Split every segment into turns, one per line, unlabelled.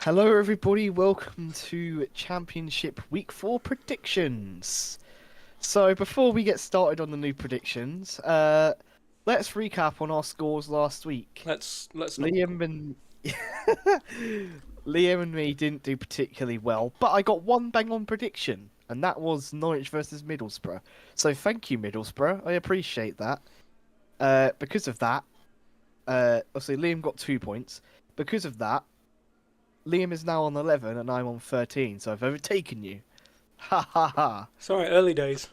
Hello, everybody. Welcome to Championship Week 4 predictions. So, before we get started on the new predictions, let's recap on our scores last week.
Let's not.
Liam and Liam and me didn't do particularly well, but I got one bang on prediction, and that was Norwich versus Middlesbrough. So, thank you, Middlesbrough. I appreciate that. Because of that, obviously Liam got 2 points. Because of that, Liam is now on 11 and I'm on 13, so I've overtaken you. Ha ha ha.
Sorry, early days.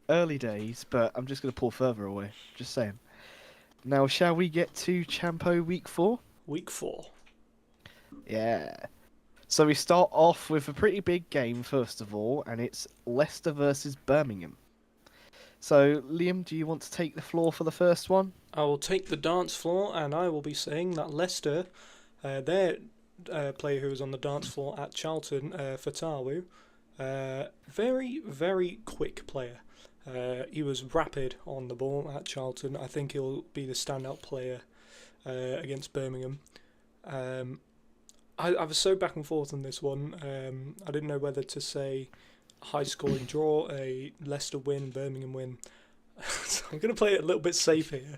Early days, but I'm just going to pull further away. Just saying. Now, shall we get to Champo Week 4?
Week 4.
Yeah. So we start off with a pretty big game, first of all, and it's Leicester versus Birmingham. So, Liam, do you want to take the floor for the first one?
I will take the dance floor, and I will be saying that Leicester, their player who was on the dance floor at Charlton, Fatawu, very, very quick player. He was rapid on the ball at Charlton. I think he'll be the standout player against Birmingham. I was so back and forth on this one. I didn't know whether to say high scoring draw, a Leicester win, Birmingham win. So I'm going to play it a little bit safe here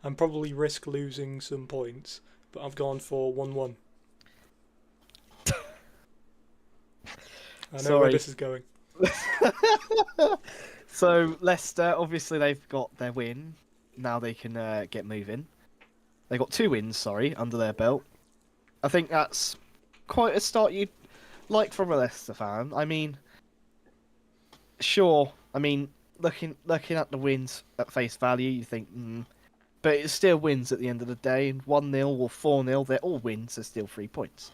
and probably risk losing some points. But I've gone for 1-1. I know where this is going.
So Leicester, obviously they've got their win. Now they can get moving. They got 2 wins, under their belt. I think that's quite a start you'd like from a Leicester fan. I mean, sure. I mean, looking at the wins at face value, you think, but it still wins at the end of the day. And 1-0 or 4-0, they're all wins. They're still 3 points.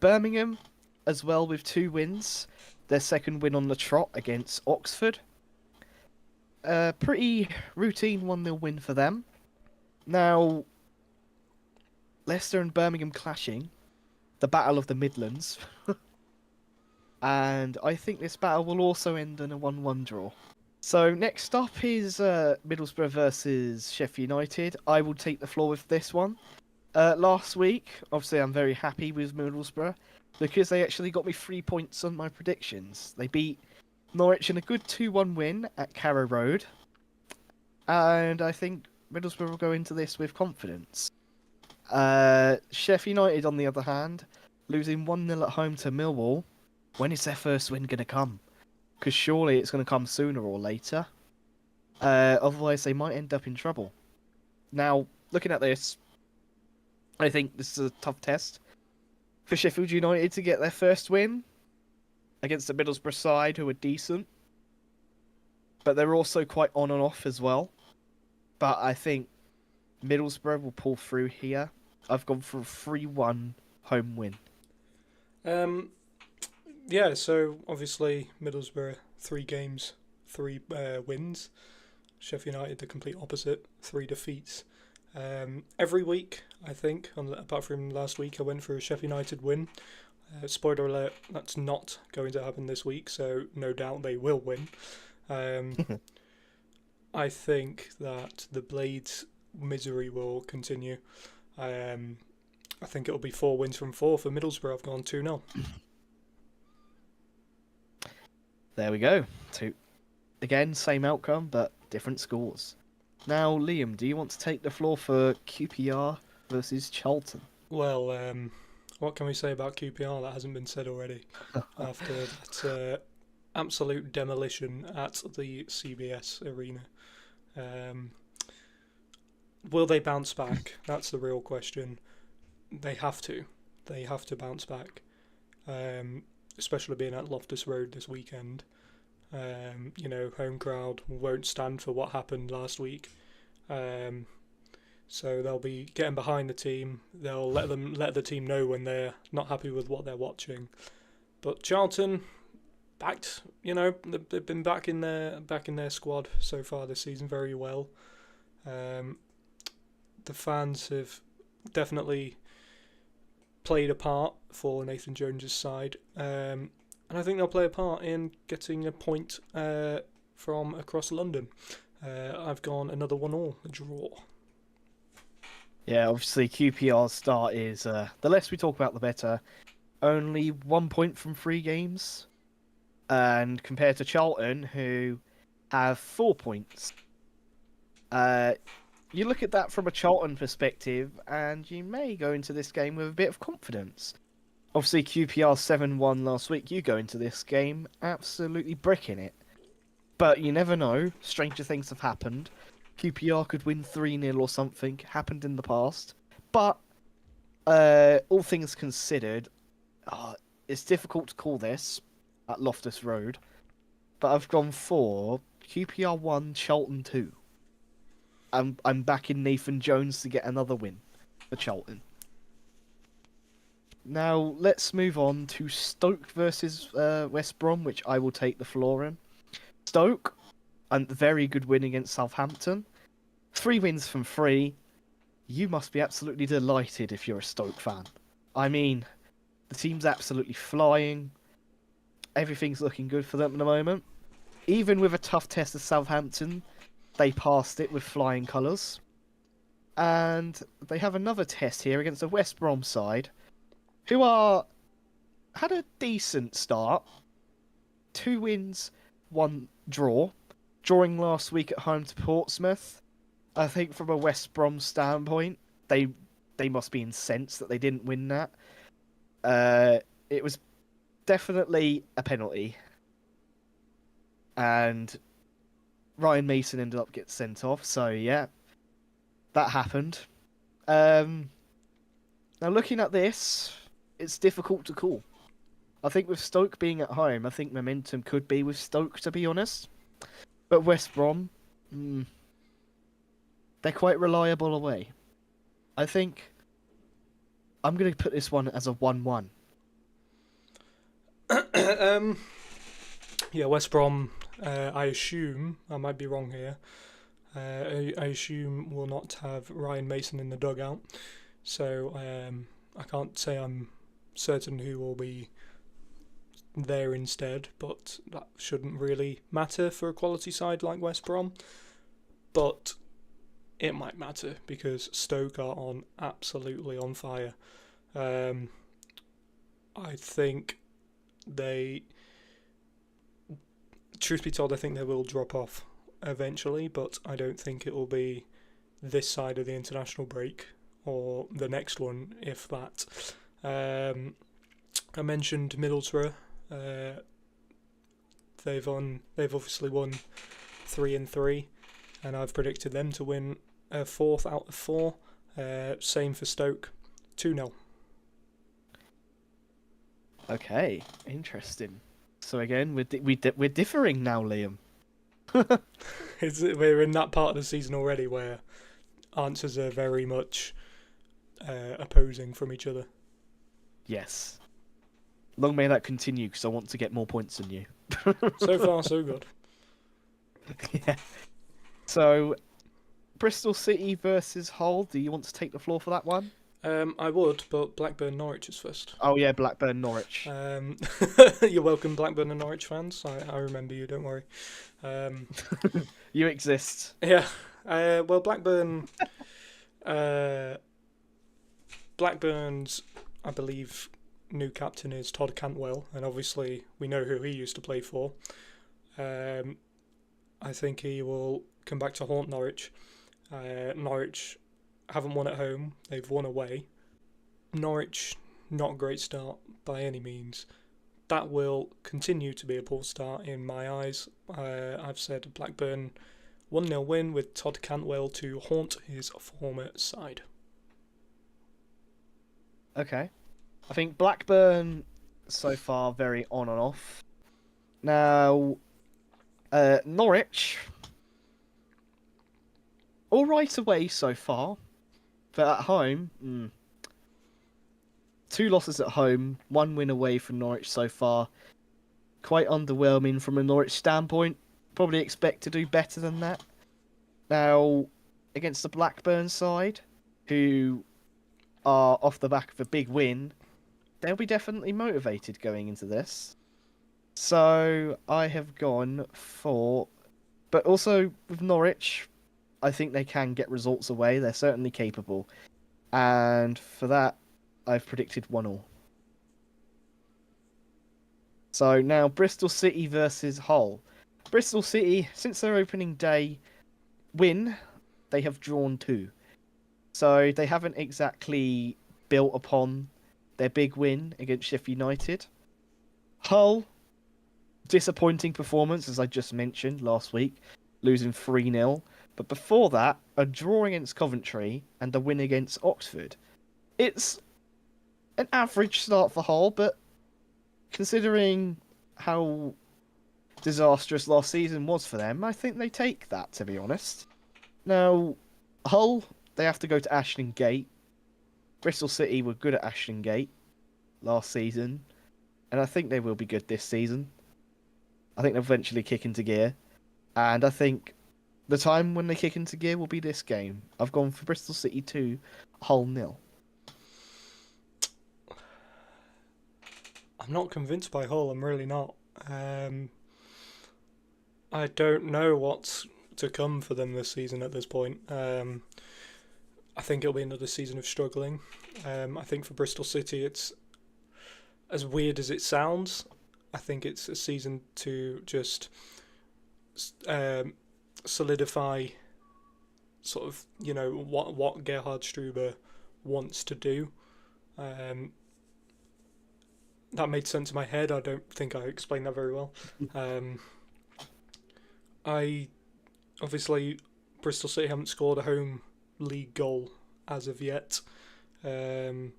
Birmingham, as well, with 2 wins. Their second win on the trot against Oxford. Pretty routine 1-0 win for them. Now, Leicester and Birmingham clashing. The Battle of the Midlands. And I think this battle will also end in a 1-1 draw. So next up is Middlesbrough versus Sheffield United. I will take the floor with this one. Last week, obviously I'm very happy with Middlesbrough because they actually got me 3 points on my predictions. They beat Norwich in a good 2-1 win at Carrow Road. And I think Middlesbrough will go into this with confidence. Sheffield United, on the other hand, losing 1-0 at home to Millwall. When is their first win going to come? Because surely it's going to come sooner or later. Otherwise, they might end up in trouble. Now, looking at this, I think this is a tough test for Sheffield United to get their first win against the Middlesbrough side, who are decent. But they're also quite on and off as well. But I think Middlesbrough will pull through here. I've gone for a 3-1 home win.
Yeah, so obviously Middlesbrough, 3 games, 3 wins. Sheffield United, the complete opposite, 3 defeats. Every week, I think, apart from last week, I went for a Sheffield United win. Spoiler alert, that's not going to happen this week, so no doubt they will win. I think that the Blades' misery will continue. I think it'll be 4 wins from 4 for Middlesbrough. I've gone 2-0.
There we go. Again, same outcome, but different scores. Now, Liam, do you want to take the floor for QPR versus Charlton?
Well, what can we say about QPR that hasn't been said already after that absolute demolition at the CBS Arena? Will they bounce back? That's the real question. They have to. They have to bounce back. Especially being at Loftus Road this weekend. Home crowd won't stand for what happened last week. So they'll be getting behind the team. They'll let the team know when they're not happy with what they're watching. But Charlton, backed. They've been back in their squad so far this season very well. The fans have definitely played a part for Nathan Jones's side, and I think they'll play a part in getting a point from across London. I've gone another 1-1, a draw.
Yeah, obviously QPR's start is the less we talk about, the better. Only 1 point from 3 games, and compared to Charlton, who have 4 points. Uh, you look at that from a Charlton perspective, and you may go into this game with a bit of confidence. Obviously, QPR 7-1 last week. You go into this game absolutely bricking it. But you never know. Stranger things have happened. QPR could win 3-0 or something. Happened in the past. But, all things considered, it's difficult to call this at Loftus Road. But I've gone for QPR 1, Charlton 2. I'm backing Nathan Jones to get another win for Charlton. Now, let's move on to Stoke versus West Brom, which I will take the floor in. Stoke, a very good win against Southampton. 3 wins from 3. You must be absolutely delighted if you're a Stoke fan. I mean, the team's absolutely flying. Everything's looking good for them at the moment. Even with a tough test of Southampton, they passed it with flying colours. And they have another test here against the West Brom side, who had a decent start. 2 wins, 1 draw. Drawing last week at home to Portsmouth. I think from a West Brom standpoint, they must be incensed that they didn't win that. It was definitely a penalty. And Ryan Mason ended up getting sent off, so yeah, that happened. Now looking at this, it's difficult to call. I think with Stoke being at home, I think momentum could be with Stoke, to be honest. But West Brom, they're quite reliable away. I think I'm going to put this one as a 1-1.
Yeah, West Brom, I assume, I might be wrong here, I assume will not have Ryan Mason in the dugout. So I can't say I'm certain who will be there instead, but that shouldn't really matter for a quality side like West Brom. But it might matter because Stoke are absolutely on fire. I think truth be told, I think they will drop off eventually, but I don't think it will be this side of the international break or the next one, if that. I mentioned Middlesbrough. They've obviously won 3-3, and I've predicted them to win a 4th out of 4. Same for Stoke, 2-0.
Okay, interesting. So again, we're differing now, Liam.
We're in that part of the season already where answers are very much opposing from each other.
Yes. Long may that continue, because I want to get more points than you.
So far, so good.
Yeah. So, Bristol City versus Hull. Do you want to take the floor for that one?
I would, but Blackburn Norwich is first.
Oh yeah, Blackburn Norwich.
You're welcome, Blackburn and Norwich fans. I remember you. Don't worry.
You exist.
Yeah. Well, Blackburn's, I believe, new captain is Todd Cantwell, and obviously we know who he used to play for. I think he will come back to haunt Norwich. Norwich haven't won at home, they've won away. Norwich, not a great start by any means. That will continue to be a poor start in my eyes. I've said Blackburn 1-0 win with Todd Cantwell to haunt his former side.
Okay. I think Blackburn so far very on and off. Now, Norwich, all right away so far, but at home, 2 losses at home, 1 win away from Norwich so far. Quite underwhelming from a Norwich standpoint. Probably expect to do better than that. Now, against the Blackburn side, who are off the back of a big win, they'll be definitely motivated going into this. So I have gone for... But also with Norwich, I think they can get results away. They're certainly capable. And for that, I've predicted 1-1. So now Bristol City versus Hull. Bristol City, since their opening day win, they have drawn 2. So they haven't exactly built upon their big win against Sheffield United. Hull, disappointing performance, as I just mentioned last week, losing 3-0. But before that, a draw against Coventry and a win against Oxford. It's an average start for Hull, but considering how disastrous last season was for them, I think they take that, to be honest. Now, Hull, they have to go to Ashton Gate. Bristol City were good at Ashton Gate last season, and I think they will be good this season. I think they'll eventually kick into gear, and I think the time when they kick into gear will be this game. I've gone for Bristol City 2, Hull 0.
I'm not convinced by Hull. I'm really not. I don't know what's to come for them this season at this point. I think it'll be another season of struggling. I think for Bristol City, it's as weird as it sounds. I think it's a season to just solidify sort of, what Gerhard Struber wants to do. That made sense in my head. I don't think I explained that very well. I obviously Bristol City haven't scored a home league goal as of yet. Drawing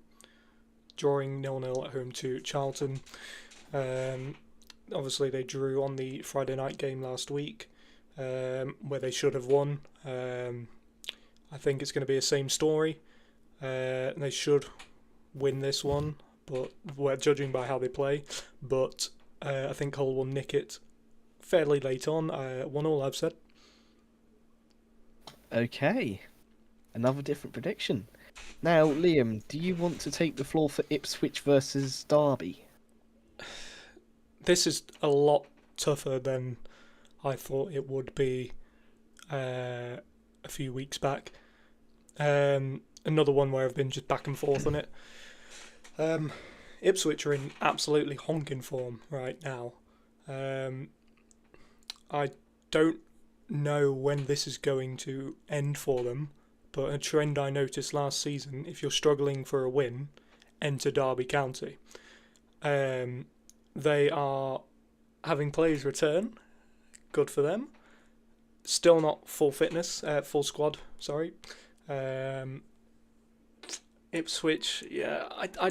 0-0 at home to Charlton. Obviously they drew on the Friday night game last week, where they should have won. I think it's going to be the same story. They should win this one, but we're judging by how they play. But I think Hull will nick it fairly late on. 1-1, I've said.
Okay, another different prediction. Now, Liam, do you want to take the floor for Ipswich versus Derby?
This is a lot tougher than I thought it would be a few weeks back. Another one where I've been just back and forth on it. Ipswich are in absolutely honking form right now. I don't know when this is going to end for them, but a trend I noticed last season, if you're struggling for a win, enter Derby County. They are having players return, good for them. Still not full fitness, full squad, sorry. Ipswich, yeah, I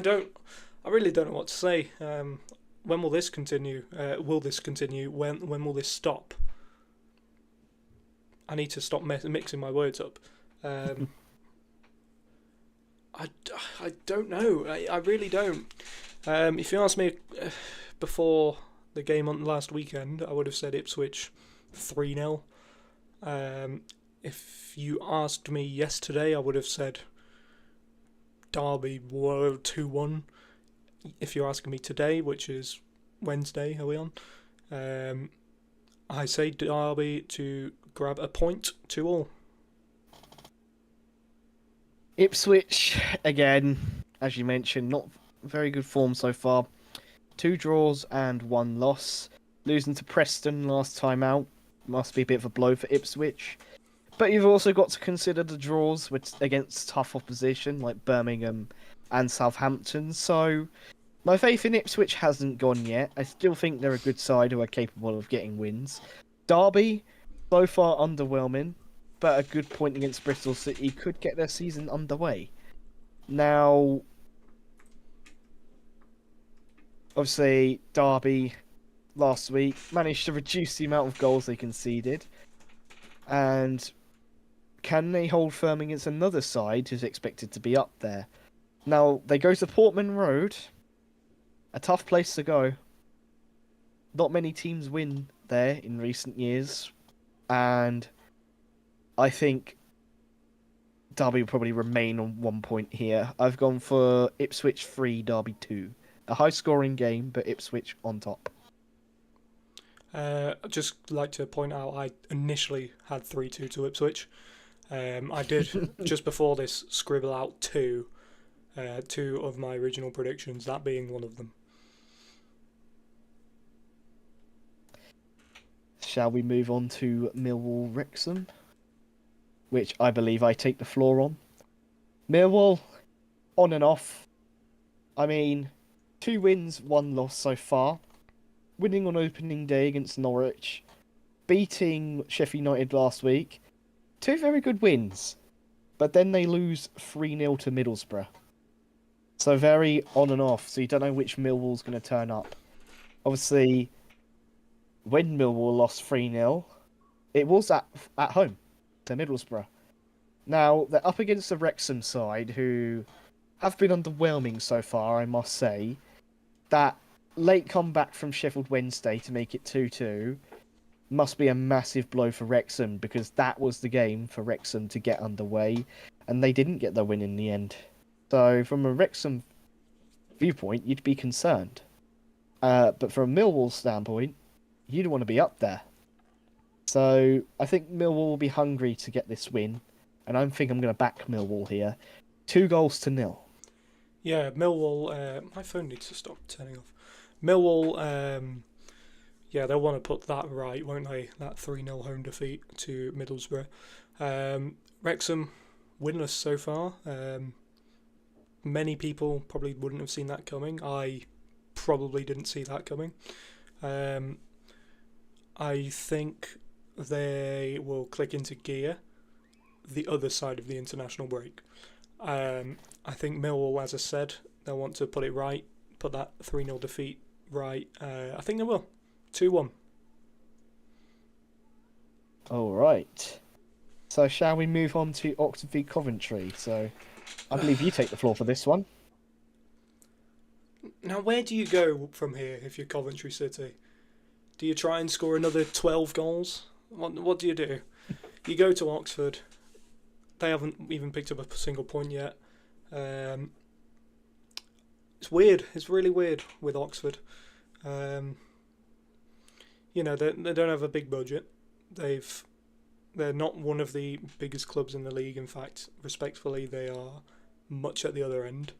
really don't know what to say. When will this continue? Will this continue? When will this stop? I need to stop mixing my words up. I don't know. I really don't. If you asked me before the game on last weekend, I would have said Ipswich 3-0. If you asked me yesterday, I would have said Derby 2-1. If you're asking me today, which is Wednesday, are we on? I say Derby to grab a point, 2-2.
Ipswich, again, as you mentioned, not very good form so far. 2 draws and 1 loss. Losing to Preston last time out must be a bit of a blow for Ipswich. But you've also got to consider the draws against tough opposition like Birmingham and Southampton. So my faith in Ipswich hasn't gone yet. I still think they're a good side who are capable of getting wins. Derby, so far underwhelming, but a good point against Bristol City could get their season underway. Now, obviously, Derby last week managed to reduce the amount of goals they conceded. And can they hold firm against another side who's expected to be up there? Now, they go to Portman Road, a tough place to go. Not many teams win there in recent years, and I think Derby will probably remain on 1 point here. I've gone for Ipswich 3, Derby 2. A high-scoring game, but Ipswich on top.
I'd just like to point out I initially had 3-2 to Ipswich. I did just before this scribble out two of my original predictions, that being one of them.
Shall we move on to Millwall Wrexham, which I believe I take the floor on? Millwall, on and off. I mean, 2 wins, 1 loss so far. Winning on opening day against Norwich, beating Sheffield United last week. 2 very good wins, but then they lose 3-0 to Middlesbrough. So very on and off, so you don't know which Millwall's going to turn up. Obviously, when Millwall lost 3-0, it was at home to Middlesbrough. Now, they're up against the Wrexham side, who have been underwhelming so far, I must say. That late comeback from Sheffield Wednesday to make it 2-2 must be a massive blow for Wrexham, because that was the game for Wrexham to get underway, and they didn't get the win in the end. So, from a Wrexham viewpoint, you'd be concerned. But from a Millwall standpoint, you'd want to be up there. So, I think Millwall will be hungry to get this win, and I think I'm going to back Millwall here. 2-0.
Yeah, Millwall. My phone needs to stop turning off. Millwall. Yeah, they'll want to put that right, won't they? That 3-0 home defeat to Middlesbrough. Wrexham winless so far. Many people probably wouldn't have seen that coming. I probably didn't see that coming. I think they will click into gear the other side of the international break. I think Millwall, as I said, they'll want to put it right, put that 3-0 defeat right. I think they will. 2-1.
All right. So shall we move on to Oxford v Coventry? So I believe you take the floor for this one.
Now, where do you go from here if you're Coventry City? Do you try and score another 12 goals? What do you do? You go to Oxford. They haven't even picked up a single point yet. It's weird. It's really weird with Oxford. You know, they don't have a big budget. They're not one of the biggest clubs in the league. In fact, respectfully, they are much at the other end.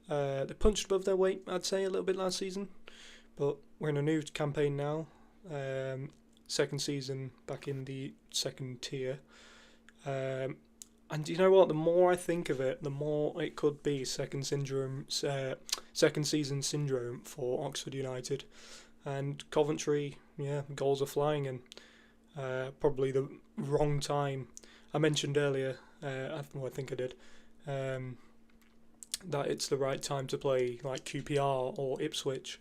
They punched above their weight, I'd say, a little bit last season. But we're in a new campaign now. Second season back in the second tier. And you know what? The more I think of it, the more it could be second season syndrome for Oxford United. And Coventry, yeah, goals are flying, and probably the wrong time. I mentioned earlier, I think I did, that it's the right time to play like QPR or Ipswich,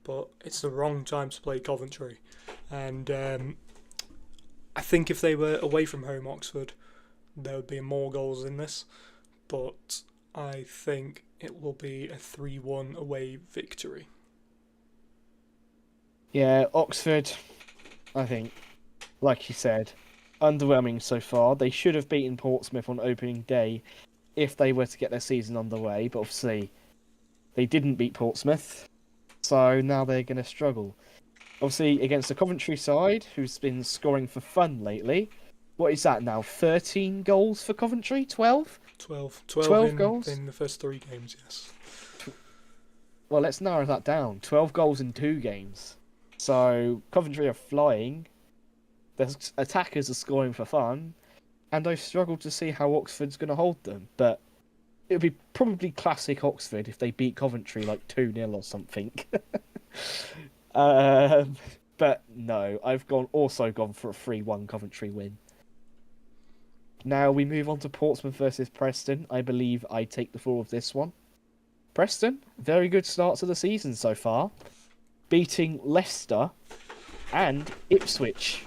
but it's the wrong time to play Coventry. And I think if they were away from home, Oxford, there would be more goals in this, but I think it will be a 3-1 away victory.
Yeah, Oxford, I think, like you said, underwhelming so far. They should have beaten Portsmouth on opening day if they were to get their season underway, but obviously they didn't beat Portsmouth, so now they're going to struggle. Obviously, against the Coventry side, who's been scoring for fun lately. What is that now? 13 goals for Coventry? 12?
12
goals?
in the first 3 games, yes.
Well, let's narrow that down. 12 goals in 2 games. So, Coventry are flying. The attackers are scoring for fun. And I struggle to see how Oxford's going to hold them. But it would be probably classic Oxford if they beat Coventry like 2-0 or something. But no, I've also gone for a 3-1 Coventry win. Now we move on to Portsmouth versus Preston. I believe I take the floor of this one. Preston, very good start to the season so far. Beating Leicester and Ipswich.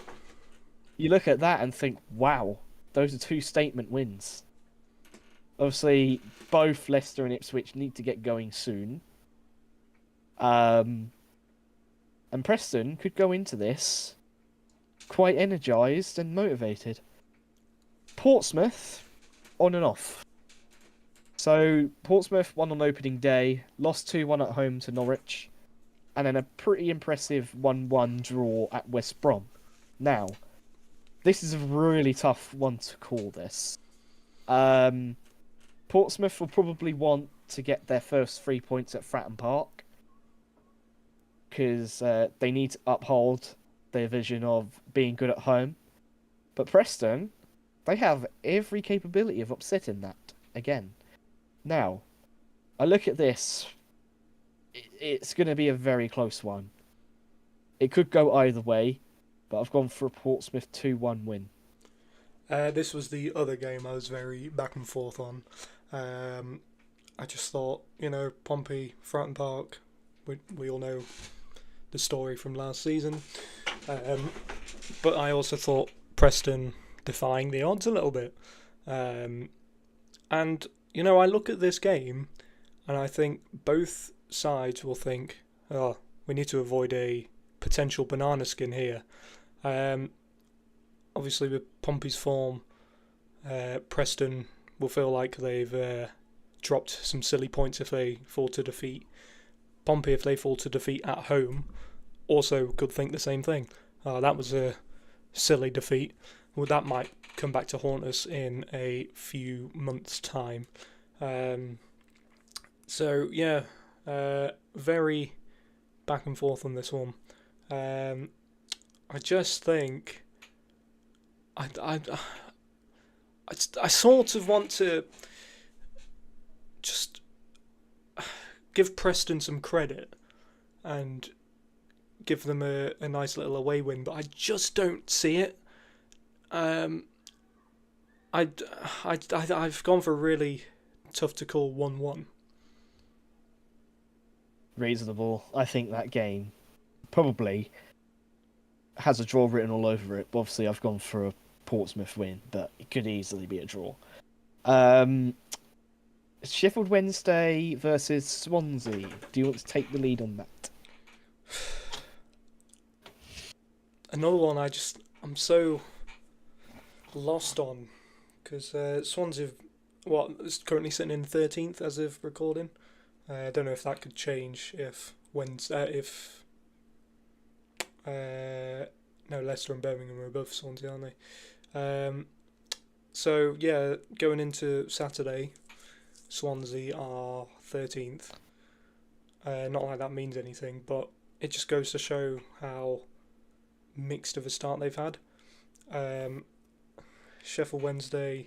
You look at that and think, wow, those are 2 statement wins. Obviously, both Leicester and Ipswich need to get going soon. And Preston could go into this quite energised and motivated. Portsmouth, on and off. So, Portsmouth won on opening day, lost 2-1 at home to Norwich, and then a pretty impressive 1-1 draw at West Brom. Now, this is a really tough one to call this. Um, Portsmouth will probably want to get their first 3 points at Fratton Park because they need to uphold their vision of being good at home. But Preston, they have every capability of upsetting that again. Now, I look at this, it's going to be a very close one. It could go either way, but I've gone for a Portsmouth 2-1 win.
This was the other game I was very back and forth on. I just thought, Pompey, Fratton Park, we all know the story from last season. But I also thought Preston defying the odds a little bit. And, I look at this game and I think both sides will think, oh, we need to avoid a potential banana skin here. Obviously, with Pompey's form, Preston will feel like they've dropped some silly points if they fall to defeat. Pompey, if they fall to defeat at home, also could think the same thing. That was a silly defeat. Well, that might come back to haunt us in a few months' time. Very back and forth on this one. I just think I sort of want to just give Preston some credit and give them a nice little away win, but I just don't see it. I've gone for a really tough to call 1-1.
Reasonable. I think that game probably has a draw written all over it. But obviously, I've gone for a Portsmouth win, but it could easily be a draw. Sheffield Wednesday versus Swansea. Do you want to take the lead on that?
Another one I'm so lost on because Swansea, is currently sitting in 13th as of recording. I don't know if that could change if Leicester and Birmingham are above Swansea, aren't they? Going into Saturday, Swansea are 13th. Not like that means anything, but it just goes to show how mixed of a start they've had. Sheffield Wednesday,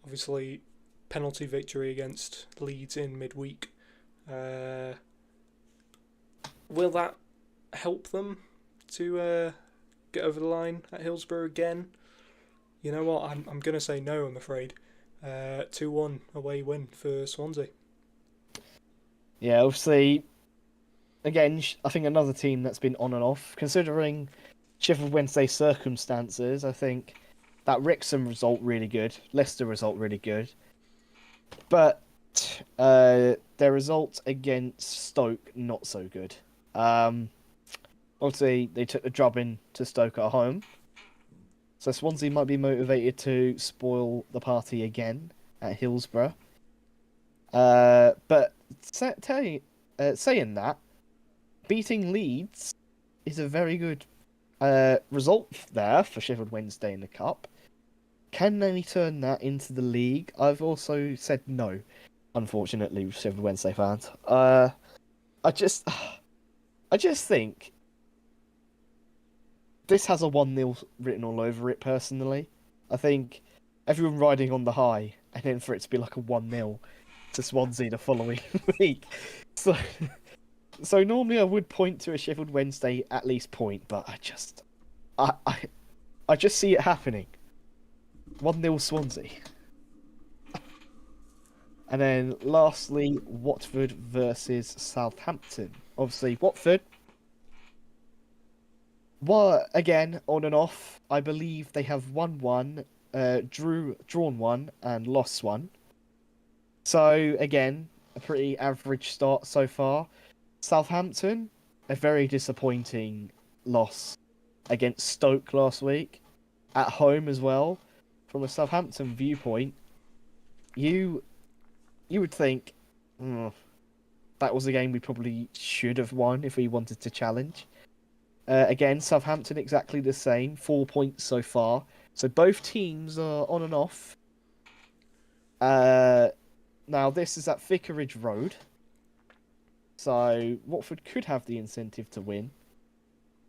obviously penalty victory against Leeds in midweek. Will that help them to get over the line at Hillsborough again? You know what? I'm going to say no, I'm afraid. 2-1 away win for Swansea.
Yeah, obviously, again, I think another team that's been on and off. Considering Sheffield Wednesday's circumstances, I think that Wrexham result really good, Leicester result really good. But their result against Stoke, not so good. Obviously, they took the drubbing to Stoke at home. So Swansea might be motivated to spoil the party again at Hillsborough. But saying that, beating Leeds is a very good result there for Sheffield Wednesday in the Cup. Can they turn that into the league? I've also said no, unfortunately, with Sheffield Wednesday fans. I just think this has a 1-0 written all over it, personally. I think everyone riding on the high, and then for it to be like a 1-0 to Swansea the following week. So normally I would point to a Sheffield Wednesday at least point, but I just see it happening. 1-0 Swansea. And then lastly, Watford versus Southampton. Obviously, Watford, well, again, on and off. I believe they have won one, drawn one, and lost one. So, again, a pretty average start so far. Southampton, a very disappointing loss against Stoke last week. At home as well. From a Southampton viewpoint, you would think that was a game we probably should have won if we wanted to challenge. Again, Southampton exactly the same, 4 points so far. So both teams are on and off. Now this is at Vicarage Road, so Watford could have the incentive to win,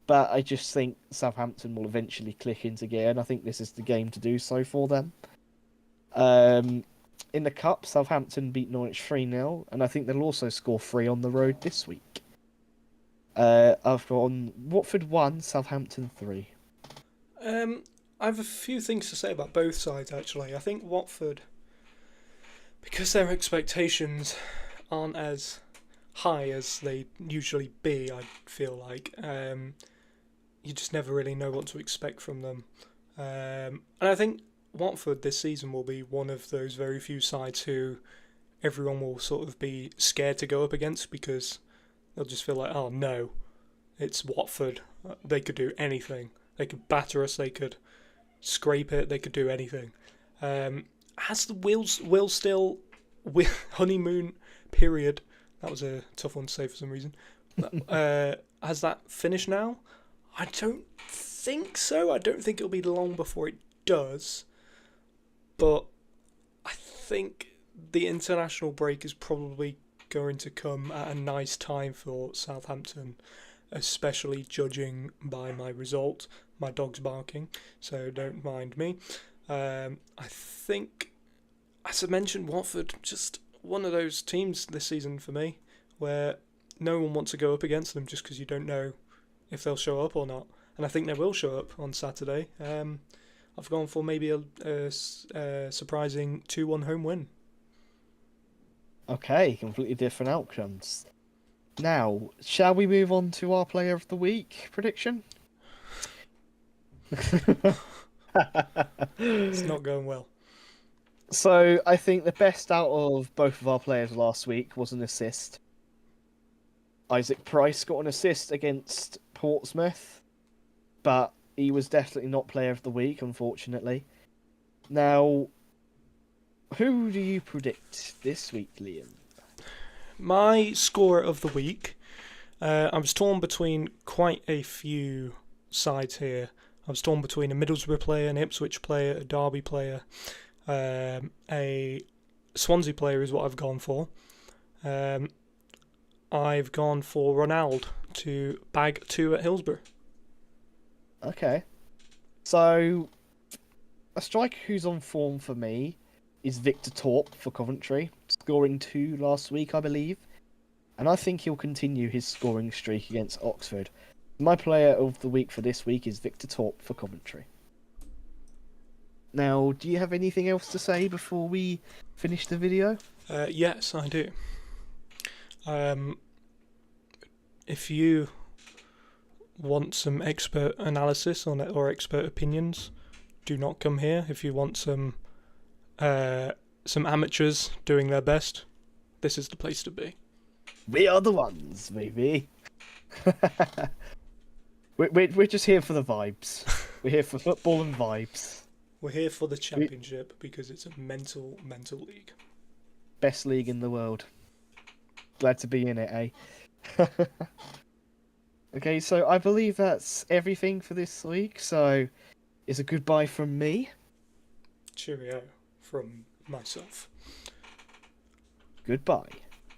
but I just think Southampton will eventually click into gear, and I think this is the game to do so for them. In the Cup, Southampton beat Norwich 3-0, and I think they'll also score 3 on the road this week. I've gone Watford 1, Southampton 3.
I have a few things to say about both sides, actually. I think Watford, because their expectations aren't as high as they usually be, I feel like. You just never really know what to expect from them. And I think Watford this season will be one of those very few sides who everyone will sort of be scared to go up against, because they'll just feel like, oh no, it's Watford. They could do anything. They could batter us, they could scrape it, they could do anything. Has the will still honeymoon period, that was a tough one to say for some reason, has that finished now? I don't think so. I don't think it'll be long before it does. But I think the international break is probably going to come at a nice time for Southampton, especially judging by my result. My dog's barking, so don't mind me. I think, as I mentioned, Watford, just one of those teams this season for me where no one wants to go up against them just because you don't know if they'll show up or not. And I think they will show up on Saturday. I've gone for maybe a surprising 2-1 home win.
Okay, completely different outcomes. Now, shall we move on to our player of the week prediction?
It's not going well.
So, I think the best out of both of our players last week was an assist. Isaac Price got an assist against Portsmouth, but he was definitely not player of the week, unfortunately. Now, who do you predict this week, Liam?
My scorer of the week, I was torn between quite a few sides here. I was torn between a Middlesbrough player, an Ipswich player, a Derby player, a Swansea player is what I've gone for. I've gone for Ronaldo to bag 2 at Hillsborough.
Okay. So, a striker who's on form for me is Victor Torp for Coventry, scoring 2 last week, I believe. And I think he'll continue his scoring streak against Oxford. My player of the week for this week is Victor Torp for Coventry. Now, do you have anything else to say before we finish the video?
Yes, I do. If you want some expert analysis on it or expert opinions, do not come here. If you want some amateurs doing their best, this is the place to be.
We are the ones, baby. we're just here for the vibes. We're here for football and vibes.
We're here for the championship because it's a mental league.
Best league in the world. Glad to be in it, eh? Okay, so I believe that's everything for this week. So, it's a goodbye from me.
Cheerio from myself.
Goodbye.